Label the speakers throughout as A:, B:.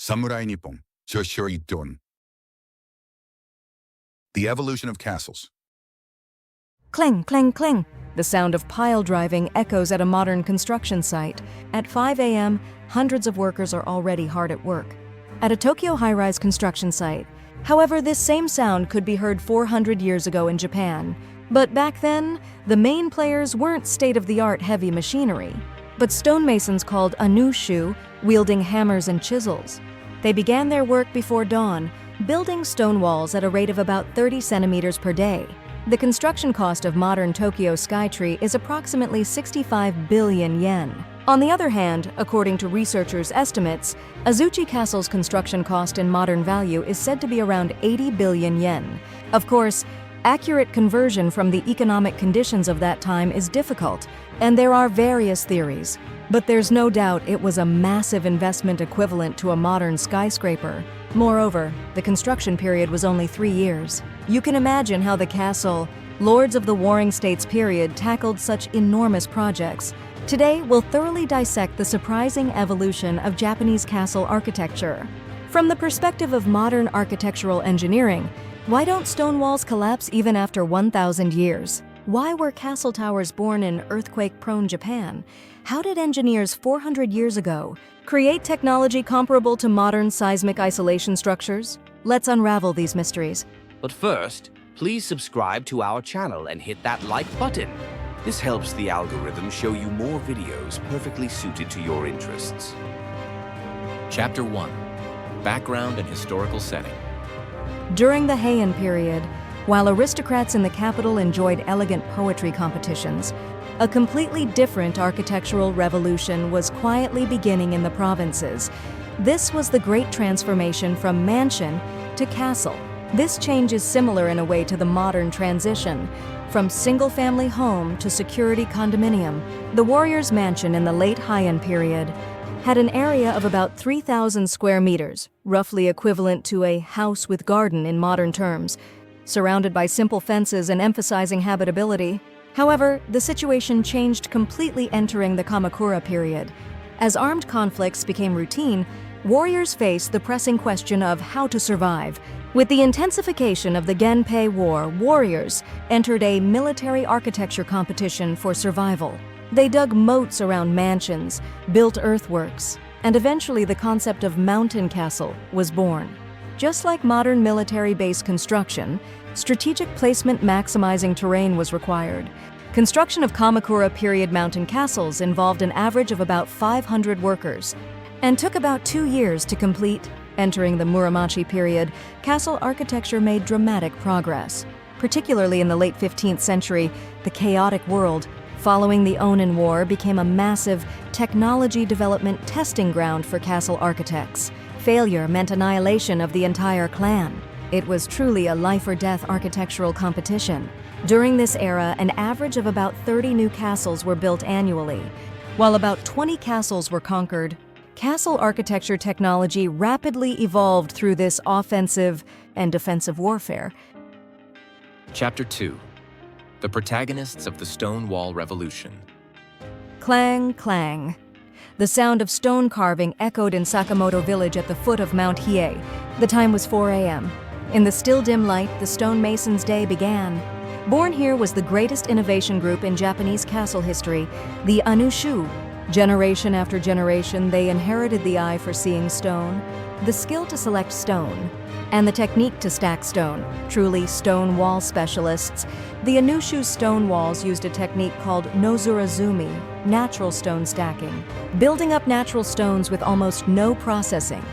A: Samurai Nippon, Shoshoi Don. The evolution of castles.
B: Clang, clang, clang. The sound of pile driving echoes at a modern construction site. At 5 a.m., hundreds of workers are already hard at work. At a Tokyo high-rise construction site. However, this same sound could be heard 400 years ago in Japan. But back then, the main players weren't state-of-the-art heavy machinery, but stonemasons called Anou-shu, wielding hammers and chisels. They began their work before dawn, building stone walls at a rate of about 30 centimeters per day. The construction cost of modern Tokyo Skytree is approximately 65 billion yen. On the other hand, according to researchers' estimates, Azuchi Castle's construction cost in modern value is said to be around 80 billion yen. Of course, accurate conversion from the economic conditions of that time is difficult, and there are various theories. But there's no doubt it was a massive investment equivalent to a modern skyscraper. Moreover, the construction period was only 3 years. You can imagine how the castle, Lords of the Warring States period, tackled such enormous projects. Today, we'll thoroughly dissect the surprising evolution of Japanese castle architecture. From the perspective of modern architectural engineering, why don't stone walls collapse even after 1,000 years? Why were castle towers born in earthquake-prone Japan? How did engineers 400 years ago create technology comparable to modern seismic isolation structures? Let's unravel these mysteries.
C: But first, please subscribe to our channel and hit that like button. This helps the algorithm show you more videos perfectly suited to your interests.
D: Chapter 1. Background and Historical Setting.
B: During the Heian period, while aristocrats in the capital enjoyed elegant poetry competitions, a completely different architectural revolution was quietly beginning in the provinces. This was the great transformation from mansion to castle. This change is similar in a way to the modern transition, from single-family home to security condominium. The warrior's mansion in the late Heian period had an area of about 3,000 square meters, roughly equivalent to a house with garden in modern terms, surrounded by simple fences and emphasizing habitability. However, the situation changed completely entering the Kamakura period. As armed conflicts became routine, warriors faced the pressing question of how to survive. With the intensification of the Genpei War, warriors entered a military architecture competition for survival. They dug moats around mansions, built earthworks, and eventually the concept of mountain castle was born. Just like modern military base construction, strategic placement maximizing terrain was required. Construction of Kamakura period mountain castles involved an average of about 500 workers and took about 2 years to complete. Entering the Muromachi period, castle architecture made dramatic progress. Particularly in the late 15th century, the chaotic world following the Onin War became a massive technology development testing ground for castle architects. Failure meant annihilation of the entire clan. It was truly a life-or-death architectural competition. During this era, an average of about 30 new castles were built annually. While about 20 castles were conquered, castle architecture technology rapidly evolved through this offensive and defensive warfare.
D: Chapter 2. The protagonists of the Stone Wall Revolution.
B: Clang, clang. The sound of stone carving echoed in Sakamoto village at the foot of Mount Hiei. The time was 4 a.m. In the still dim light, the stonemason's day began. Born here was the greatest innovation group in Japanese castle history, the Anou-shu. Generation after generation, they inherited the eye for seeing stone, the skill to select stone, and the technique to stack stone. Truly stone wall specialists. The Anou-shu stone walls used a technique called nozurazumi, natural stone stacking, building up natural stones with almost no processing.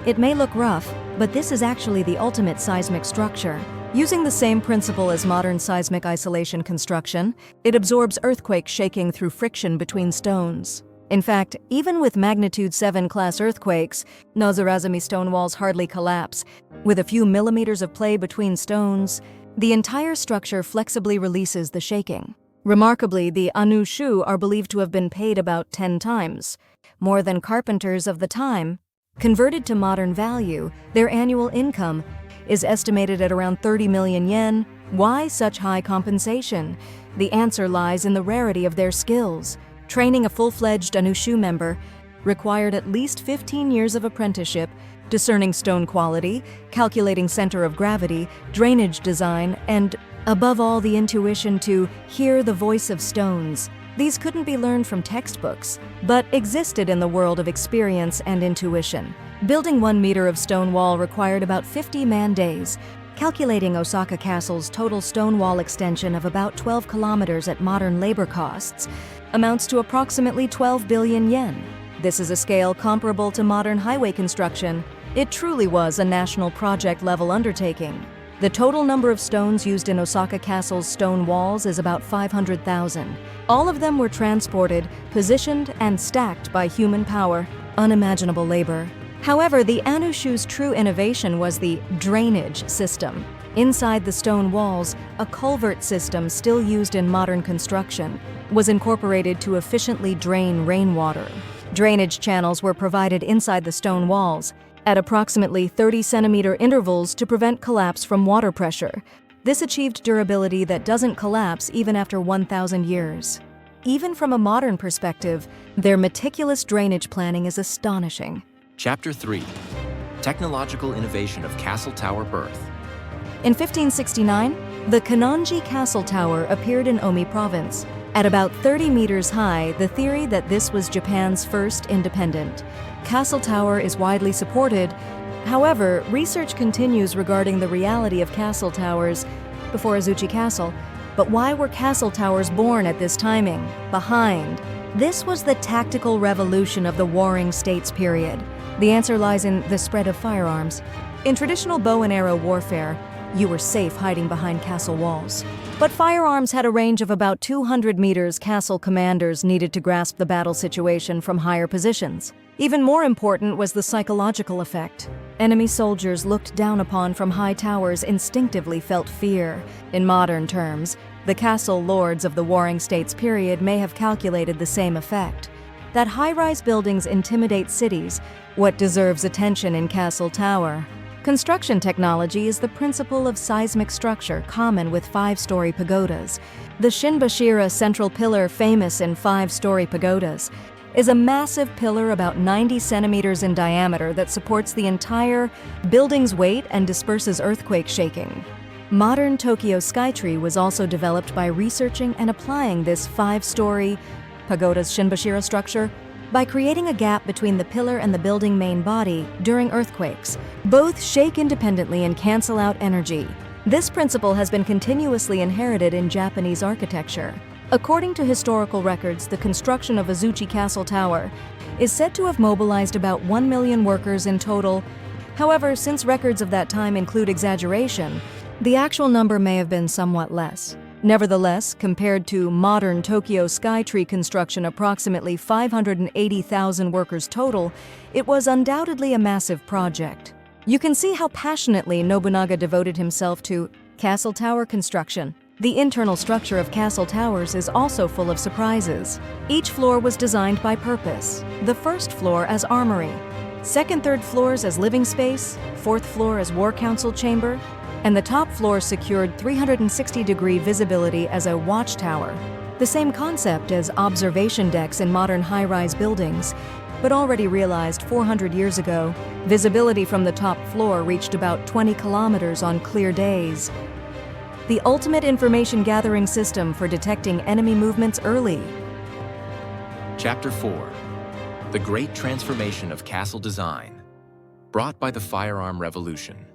B: It may look rough, but this is actually the ultimate seismic structure. Using the same principle as modern seismic isolation construction, it absorbs earthquake shaking through friction between stones. In fact, even with magnitude 7 class earthquakes, nozurazumi stone walls hardly collapse. With a few millimeters of play between stones, the entire structure flexibly releases the shaking. Remarkably, the Anou-shu are believed to have been paid about 10 times, more than carpenters of the time. Converted to modern value, their annual income is estimated at around 30 million yen. Why such high compensation? The answer lies in the rarity of their skills. Training a full-fledged Anou-shu member required at least 15 years of apprenticeship, discerning stone quality, calculating center of gravity, drainage design, and, above all, the intuition to hear the voice of stones. These couldn't be learned from textbooks, but existed in the world of experience and intuition. Building 1 meter of stone wall required about 50 man-days. Calculating Osaka Castle's total stone wall extension of about 12 kilometers at modern labor costs amounts to approximately 12 billion yen. This is a scale comparable to modern highway construction. It truly was a national project-level undertaking. The total number of stones used in Osaka Castle's stone walls is about 500,000. All of them were transported, positioned, and stacked by human power, unimaginable labor. However, the Anou-shu's true innovation was the drainage system. Inside the stone walls, a culvert system still used in modern construction was incorporated to efficiently drain rainwater. Drainage channels were provided inside the stone walls at approximately 30-centimeter intervals to prevent collapse from water pressure. This achieved durability that doesn't collapse even after 1,000 years. Even from a modern perspective, their meticulous drainage planning is astonishing.
D: Chapter 3. Technological Innovation of Castle Tower Birth.
B: In 1569, the Kanonji Castle Tower appeared in Omi Province. At about 30 meters high, the theory that this was Japan's first independent Castle Tower is widely supported. However, research continues regarding the reality of castle towers before Azuchi Castle. But why were castle towers born at this timing? Behind. This was the tactical revolution of the Warring States period. The answer lies in the spread of firearms. In traditional bow and arrow warfare, you were safe hiding behind castle walls. But firearms had a range of about 200 meters. Castle commanders needed to grasp the battle situation from higher positions. Even more important was the psychological effect. Enemy soldiers looked down upon from high towers instinctively felt fear. In modern terms, the castle lords of the Warring States period may have calculated the same effect. That high-rise buildings intimidate cities, what deserves attention in Castle Tower. Construction technology is the principle of seismic structure common with 5-story pagodas. The Shinbashira central pillar, famous in 5-story pagodas, is a massive pillar about 90 centimeters in diameter that supports the entire building's weight and disperses earthquake shaking. Modern Tokyo Skytree was also developed by researching and applying this 5-story pagoda's Shinbashira structure by creating a gap between the pillar and the building main body during earthquakes. Both shake independently and cancel out energy. This principle has been continuously inherited in Japanese architecture. According to historical records, the construction of Azuchi Castle Tower is said to have mobilized about 1 million workers in total. However, since records of that time include exaggeration, the actual number may have been somewhat less. Nevertheless, compared to modern Tokyo Skytree construction, approximately 580,000 workers total, it was undoubtedly a massive project. You can see how passionately Nobunaga devoted himself to castle tower construction. The internal structure of castle towers is also full of surprises. Each floor was designed by purpose. The first floor as armory, second, third floors as living space, fourth floor as war council chamber, and the top floor secured 360-degree visibility as a watchtower. The same concept as observation decks in modern high-rise buildings, but already realized 400 years ago. Visibility from the top floor reached about 20 kilometers on clear days. The ultimate information gathering system for detecting enemy movements early.
D: Chapter 4. The Great Transformation of Castle Design, brought by the Firearm Revolution.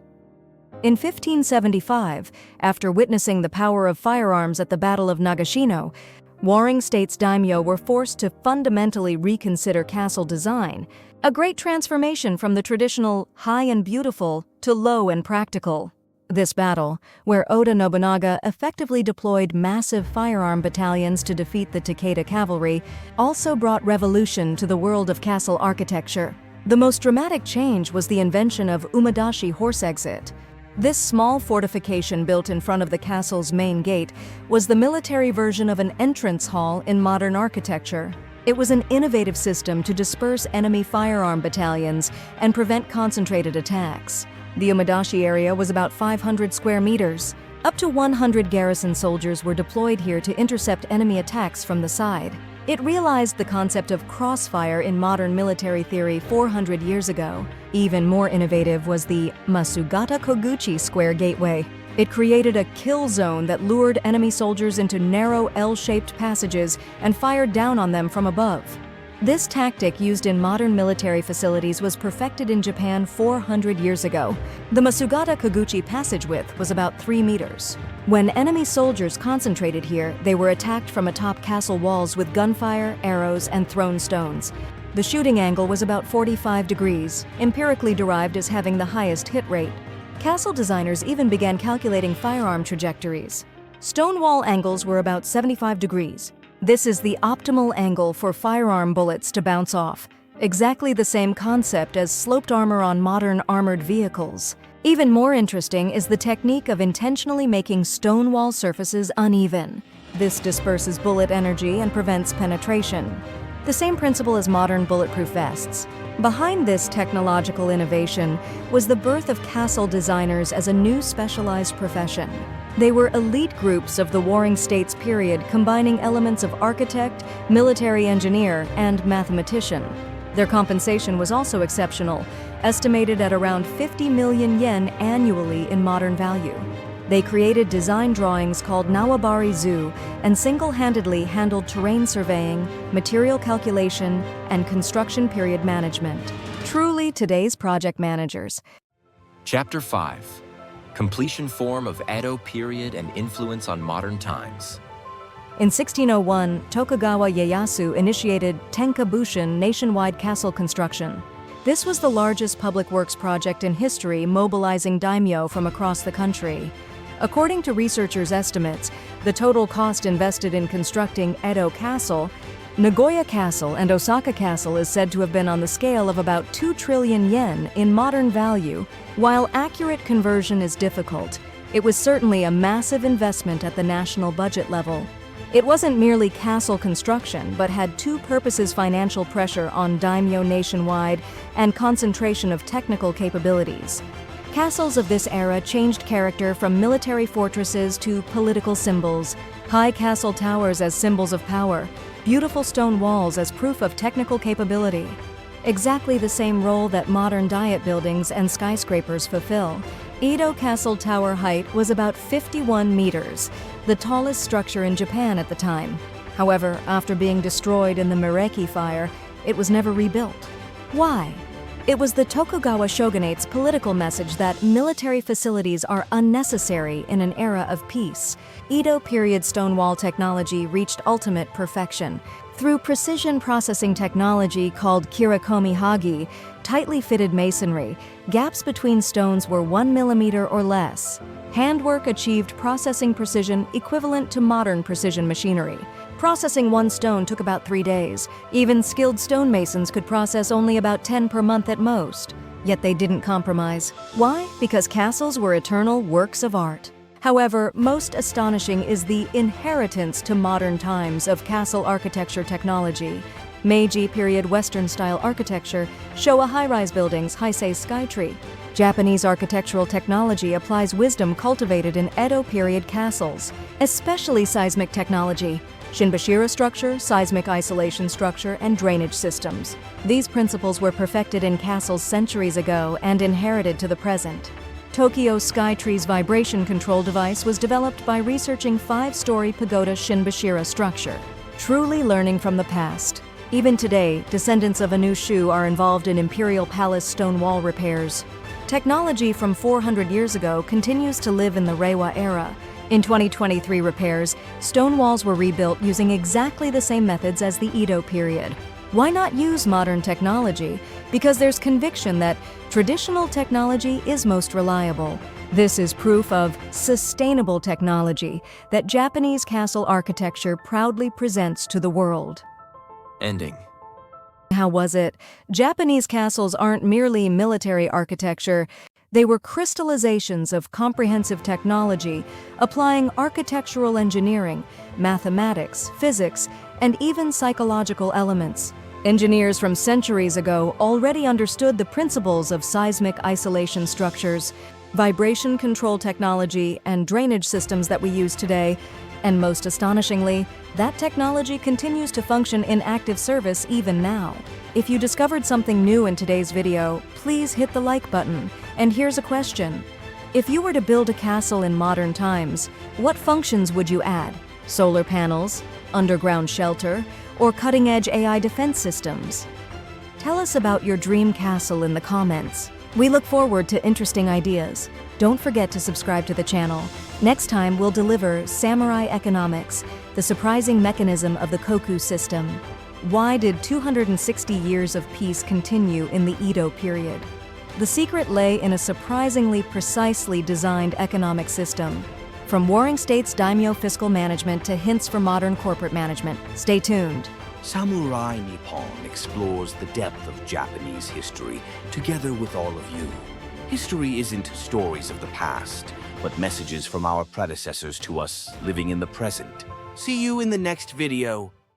B: In 1575, after witnessing the power of firearms at the Battle of Nagashino, Warring States daimyo were forced to fundamentally reconsider castle design, a great transformation from the traditional high and beautiful to low and practical. This battle, where Oda Nobunaga effectively deployed massive firearm battalions to defeat the Takeda cavalry, also brought revolution to the world of castle architecture. The most dramatic change was the invention of Umadashi horse exit. This small fortification built in front of the castle's main gate was the military version of an entrance hall in modern architecture. It was an innovative system to disperse enemy firearm battalions and prevent concentrated attacks. The Umadashi area was about 500 square meters. Up to 100 garrison soldiers were deployed here to intercept enemy attacks from the side. It realized the concept of crossfire in modern military theory 400 years ago. Even more innovative was the Masugata Koguchi Square Gateway. It created a kill zone that lured enemy soldiers into narrow L-shaped passages and fired down on them from above. This tactic used in modern military facilities was perfected in Japan 400 years ago. The Masugata Koguchi passage width was about 3 meters. When enemy soldiers concentrated here, they were attacked from atop castle walls with gunfire, arrows, and thrown stones. The shooting angle was about 45 degrees, empirically derived as having the highest hit rate. Castle designers even began calculating firearm trajectories. Stone wall angles were about 75 degrees. This is the optimal angle for firearm bullets to bounce off, exactly the same concept as sloped armor on modern armored vehicles. Even more interesting is the technique of intentionally making stone wall surfaces uneven. This disperses bullet energy and prevents penetration. The same principle as modern bulletproof vests. Behind this technological innovation was the birth of castle designers as a new specialized profession. They were elite groups of the Warring States period, combining elements of architect, military engineer, and mathematician. Their compensation was also exceptional, estimated at around 50 million yen annually in modern value. They created design drawings called Nawabari-zu and single-handedly handled terrain surveying, material calculation, and construction period management. Truly today's project managers.
D: Chapter 5. Completion form of Edo period and influence on modern times.
B: In 1601, Tokugawa Ieyasu initiated Tenkabushin nationwide castle construction. This was the largest public works project in history, mobilizing daimyo from across the country. According to researchers' estimates, the total cost invested in constructing Edo Castle, Nagoya Castle, and Osaka Castle is said to have been on the scale of about 2 trillion yen in modern value. While accurate conversion is difficult, it was certainly a massive investment at the national budget level. It wasn't merely castle construction, but had two purposes: financial pressure on daimyo nationwide and concentration of technical capabilities. Castles of this era changed character from military fortresses to political symbols, high castle towers as symbols of power, beautiful stone walls as proof of technical capability. Exactly the same role that modern diet buildings and skyscrapers fulfill. Edo Castle tower height was about 51 meters, the tallest structure in Japan at the time. However, after being destroyed in the Mireki fire, it was never rebuilt. Why? It was the Tokugawa shogunate's political message that military facilities are unnecessary in an era of peace. Edo period stone wall technology reached ultimate perfection. Through precision processing technology called kirakomi hagi, tightly fitted masonry, gaps between stones were 1 millimeter or less. Handwork achieved processing precision equivalent to modern precision machinery. Processing one stone took about 3 days. Even skilled stonemasons could process only about 10 per month at most. Yet they didn't compromise. Why? Because castles were eternal works of art. However, most astonishing is the inheritance to modern times of castle architecture technology. Meiji period Western-style architecture, Showa high-rise buildings, Heisei skytree. Japanese architectural technology applies wisdom cultivated in Edo period castles, especially seismic technology, Shinbashira structure, seismic isolation structure, and drainage systems. These principles were perfected in castles centuries ago and inherited to the present. Tokyo Skytree's vibration control device was developed by researching 5-story pagoda Shinbashira structure. Truly learning from the past. Even today, descendants of Anou-shu are involved in imperial palace stone wall repairs. Technology from 400 years ago continues to live in the Reiwa era. In 2023 repairs, stone walls were rebuilt using exactly the same methods as the Edo period. Why not use modern technology? Because there's conviction that traditional technology is most reliable. This is proof of sustainable technology that Japanese castle architecture proudly presents to the world.
D: Ending.
B: How was it? Japanese castles aren't merely military architecture. They were crystallizations of comprehensive technology, applying architectural engineering, mathematics, physics, and even psychological elements. Engineers from centuries ago already understood the principles of seismic isolation structures, vibration control technology, and drainage systems that we use today. And most astonishingly, that technology continues to function in active service even now. If you discovered something new in today's video, please hit the like button. And here's a question. If you were to build a castle in modern times, what functions would you add? Solar panels, underground shelter, or cutting-edge AI defense systems? Tell us about your dream castle in the comments. We look forward to interesting ideas. Don't forget to subscribe to the channel. Next time, we'll deliver Samurai Economics, the surprising mechanism of the Koku system. Why did 260 years of peace continue in the Edo period? The secret lay in a surprisingly precisely designed economic system. From warring states' daimyo fiscal management to hints for modern corporate management. Stay tuned.
C: Samurai Nippon explores the depth of Japanese history together with all of you. History isn't stories of the past, but messages from our predecessors to us living in the present. See you in the next video.